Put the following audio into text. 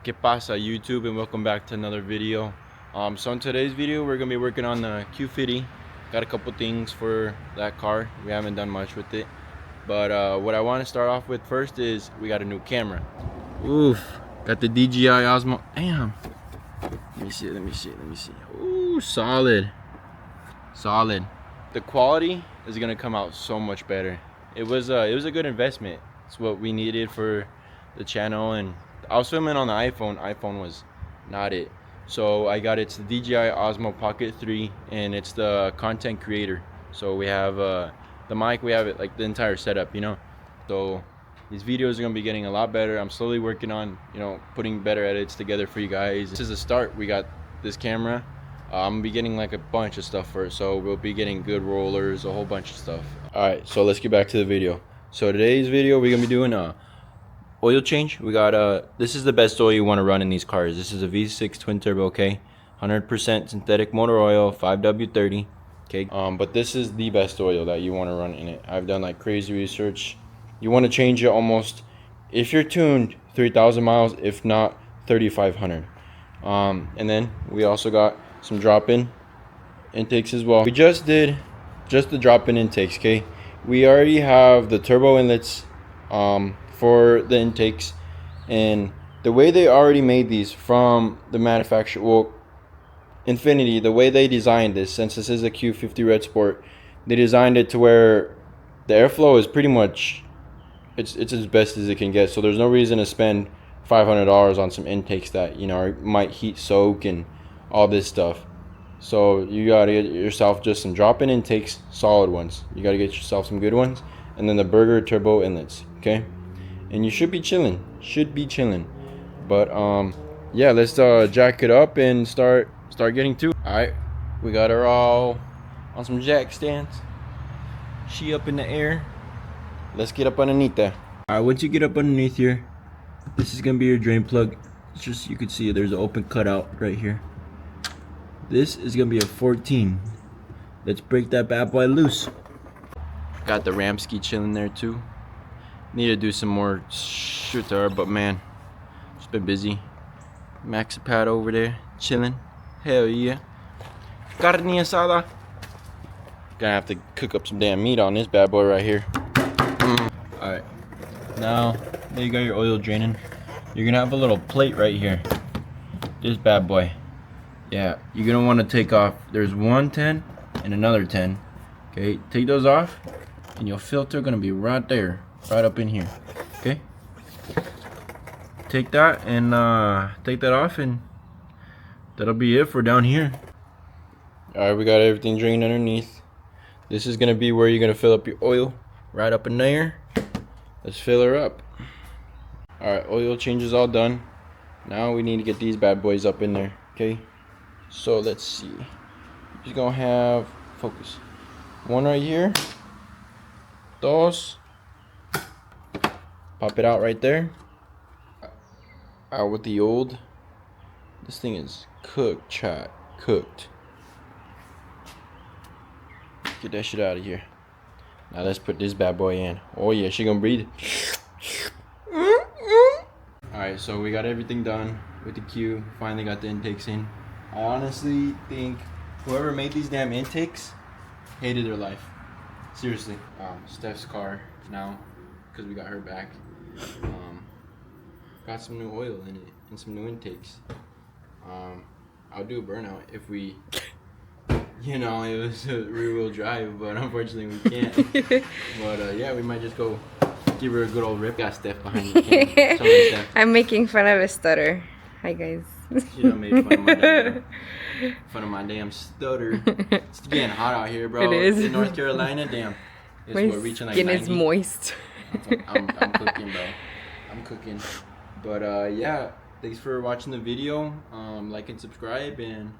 ¿Qué pasa, YouTube, and welcome back to another video. So in today's video we're gonna be working on the Q50. Got a couple things for that car. We haven't done much with it, but what I want to start off with first is we got a new camera. Oof, got the DJI Osmo. Damn. Let me see. Ooh, solid. The quality is gonna come out so much better. It was a good investment. It's what we needed for the channel, and I was filming on the iPhone was not it, so I got it's the DJI Osmo Pocket 3, and it's the content creator. So we have the mic, we have it like the entire setup, you know. So these videos are gonna be getting a lot better. I'm slowly working on, you know, putting better edits together for you guys. This is a start. We got this camera. I'm gonna be getting like a bunch of stuff for it, so we'll be getting good rollers, a whole bunch of stuff. All right, so let's get back to the video. So today's video we're gonna be doing a oil change. We got this is the best oil you want to run in these cars. This is a V6 twin turbo, okay, 100% synthetic motor oil, 5W30, okay. But this is the best oil that you want to run in it. I've done like crazy research. You want to change it almost, if you're tuned, 3,000 miles, if not 3,500. And then we also got some drop-in intakes as well. We just did the drop-in intakes, okay. We already have the turbo inlets for the intakes, and the way they already made these from the manufacturer, well, Infinity, the way they designed this, since this is a Q50 Red Sport, they designed it to where the airflow is pretty much it's as best as it can get. So there's no reason to spend $500 on some intakes that, you know, might heat soak and all this stuff. So you gotta get yourself just some drop-in intakes, solid ones. You gotta get yourself some good ones, and then the burger turbo inlets, okay. And you should be chilling. But yeah, let's jack it up and start getting to it. All right, we got her all on some jack stands. She up in the air. Let's get up underneath there. All right, once you get up underneath here, this is gonna be your drain plug. It's just, you can see there's an open cutout right here. This is gonna be a 14. Let's break that bad boy loose. Got the Ramsky chilling there too. Need to do some more shit there, but man, just been busy. Maxipad over there chilling. Hell yeah. Carne asada. Gonna have to cook up some damn meat on this bad boy right here. Alright, now you got your oil draining. You're gonna have a little plate right here. This bad boy. Yeah, you're gonna want to take off. There's one 10 and another 10. Okay, take those off, and your filter gonna be right there, right up in here. Okay, take that and take that off, and that'll be it for down here. All right, we got everything drained underneath. This is gonna be where you're gonna fill up your oil, right up in there. Let's fill her up. All right, oil change is all done. Now we need to get these bad boys up in there. Okay, so let's see. You're gonna have, focus, one right here, dos. Pop it out right there. Out with the old. This thing is cooked, chat. Cooked. Get that shit out of here. Now let's put this bad boy in. Oh yeah, she gonna breathe. Alright, so we got everything done with the Q. Finally got the intakes in. I honestly think whoever made these damn intakes hated their life. Seriously. Steph's car now, because we got her back. Got some new oil in it and some new intakes. I'll do a burnout if we, you know, it was a rear-wheel drive, but unfortunately we can't. But yeah, we might just go give her a good old rip. Got Steph behind the camera. Steph. I'm making fun of a stutter. Hi guys. You know, made fun of my damn stutter. It's getting hot out here, bro. It is. In North Carolina, damn. It's My reaching like skin 90. is moist. I'm cooking, bro. I'm cooking. But yeah, thanks for watching the video. Like and subscribe, and